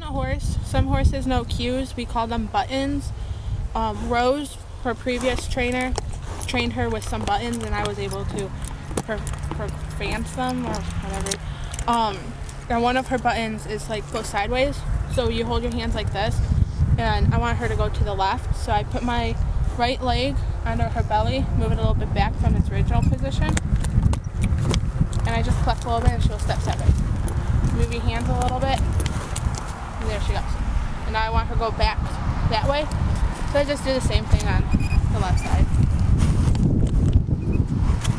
a horse. Some horses know cues. We call them buttons. Rose, her previous trainer, trained her with some buttons, and I was able to advance them or whatever. And one of her buttons is like go sideways. So you hold your hands like this, and I want her to go to the left. So I put my right leg under her belly, move it a little bit back from its original position, and I just cluck a little bit, and she'll step sideways. Move your hands a little bit, and there she goes. And now I want her to go back that way. So I just do the same thing on the left side.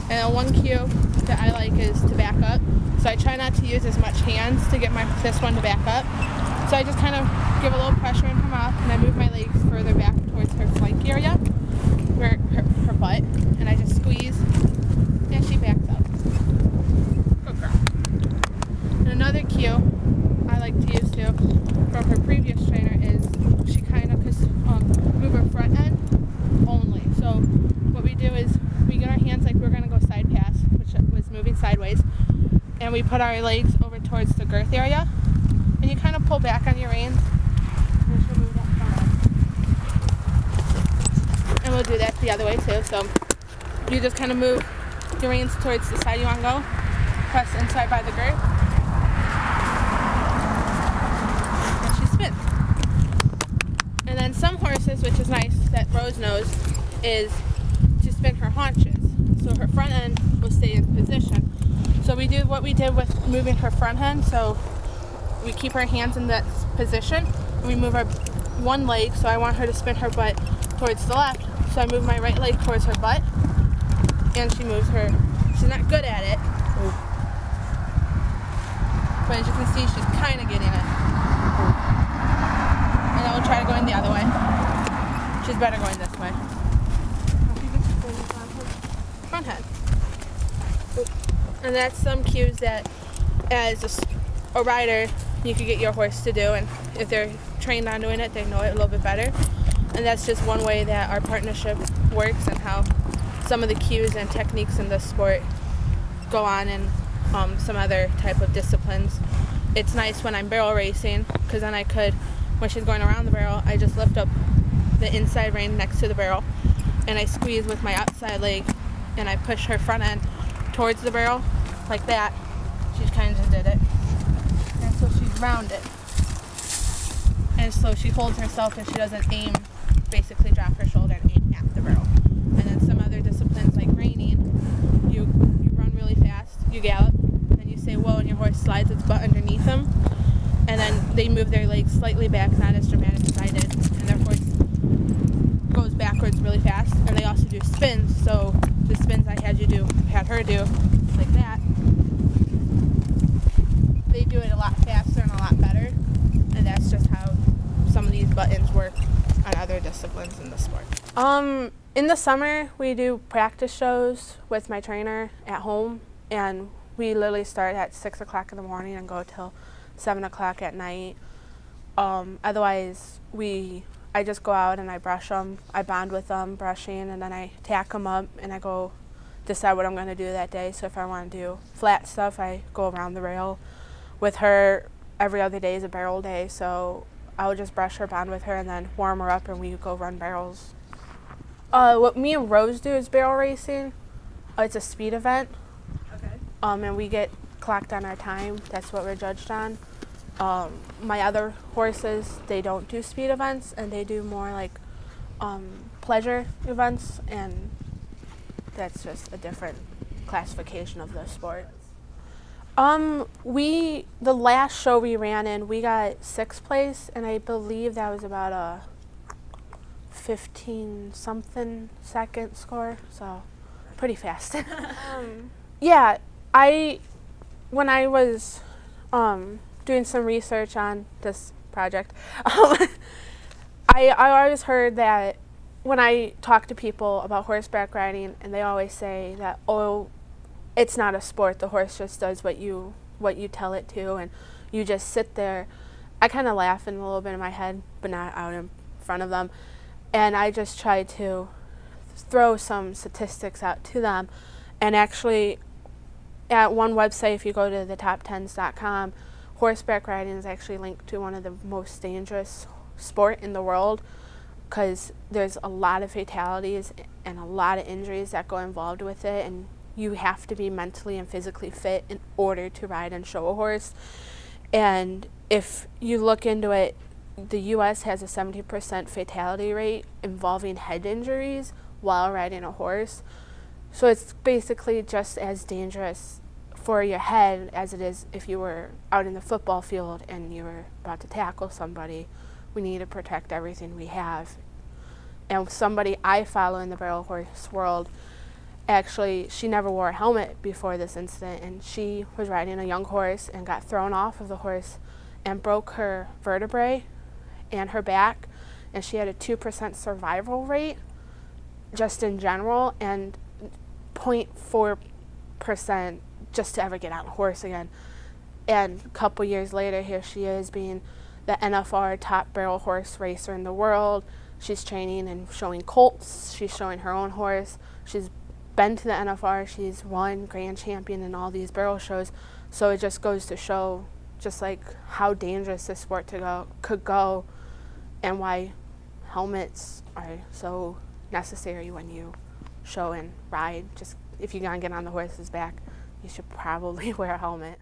And then one cue that I like is to back up. So I try not to use as much hands to get this one to back up. So I just kind of give a little pressure in her mouth, and I move my legs further back towards her flank area, where her butt, and I just squeeze, and she backs up. Good girl. And another cue I like to use too from her previous trainer is she kind of move her front end only. So what we do is we get our hands like we're going to go side pass, which was moving sideways, and we put our legs over towards the girth area, and you kind of pull back on your reins, and she'll move that front end. And we'll do that the other way too. So you just kind of move your reins towards the side you want to go, press inside by the girth, and she spins. And then some horses, which is nice that Rose knows, is to spin her haunches. So her front end will stay in position. So we do what we did with moving her front end. So we keep her hands in that position, and we move our one leg. So I want her to spin her butt towards the left. So I move my right leg towards her butt, and she moves her. She's not good at it, but as you can see, she's kind of getting it. And then we'll try to go in the other way. She's better going this way. Front head. And that's some cues that, as a rider, you could get your horse to do. And if they're trained on doing it, they know it a little bit better. And that's just one way that our partnership works, and how some of the cues and techniques in this sport go on in some other type of disciplines. It's nice when I'm barrel racing, because then I could, when she's going around the barrel, I just lift up the inside rein next to the barrel, and I squeeze with my outside leg, and I push her front end towards the barrel like that. She kind of did it, and so she's rounded, and so she holds herself and she doesn't aim, basically drop her shoulder and aim at the barrel. And then some other disciplines like reining, you run really fast, you gallop, then you say whoa, and your horse slides its butt underneath them, and then they move their legs slightly back, not as dramatic as I did, and their horse goes backwards really fast. And they also do spins, so the spins I had her do like that, they do it a lot faster and a lot better, and that's just how some of these buttons work on other disciplines in the sport. In the summer, we do practice shows with my trainer at home, and we literally start at 6 o'clock in the morning and go till 7 o'clock at night. Otherwise, I just go out and I brush them. I bond with them, brushing, and then I tack them up, and I go decide what I'm going to do that day. So if I want to do flat stuff, I go around the rail with her. Every other day is a barrel day, so I would just brush her, bond with her, and then warm her up, and we go run barrels. What me and Rose do is barrel racing. It's a speed event. Okay. And we get clocked on our time. That's what we're judged on. My other horses, they don't do speed events, and they do more like pleasure events, and that's just a different classification of the sport. The last show we ran in, we got 6th place, and I believe that was about a 15-something second score, so pretty fast. Yeah, when I was doing some research on this project, I always heard that when I talk to people about horseback riding, and they always say that, oh, it's not a sport, the horse just does what you tell it to, and you just sit there. I kind of laugh in a little bit in my head, but not out in front of them, and I just try to throw some statistics out to them. And actually, at one website, if you go to thetop10s.com, horseback riding is actually linked to one of the most dangerous sport in the world, because there's a lot of fatalities and a lot of injuries that go involved with it, and you have to be mentally and physically fit in order to ride and show a horse. And if you look into it, the U.S. has a 70% fatality rate involving head injuries while riding a horse. So it's basically just as dangerous for your head as it is if you were out in the football field and you were about to tackle somebody. We need to protect everything we have. And somebody I follow in the barrel horse world, actually, she never wore a helmet before this incident, and she was riding a young horse and got thrown off of the horse and broke her vertebrae and her back, and she had a 2% survival rate just in general, and 0.4% just to ever get on a horse again. And a couple years later, here she is being the NFR top barrel horse racer in the world. She's training and showing colts. She's showing her own horse. She's been to the NFR. She's won grand champion in all these barrel shows. So it just goes to show just like how dangerous this sport could go, and why helmets are so necessary when you show and ride. Just if you're gonna get on the horse's back, you should probably wear a helmet.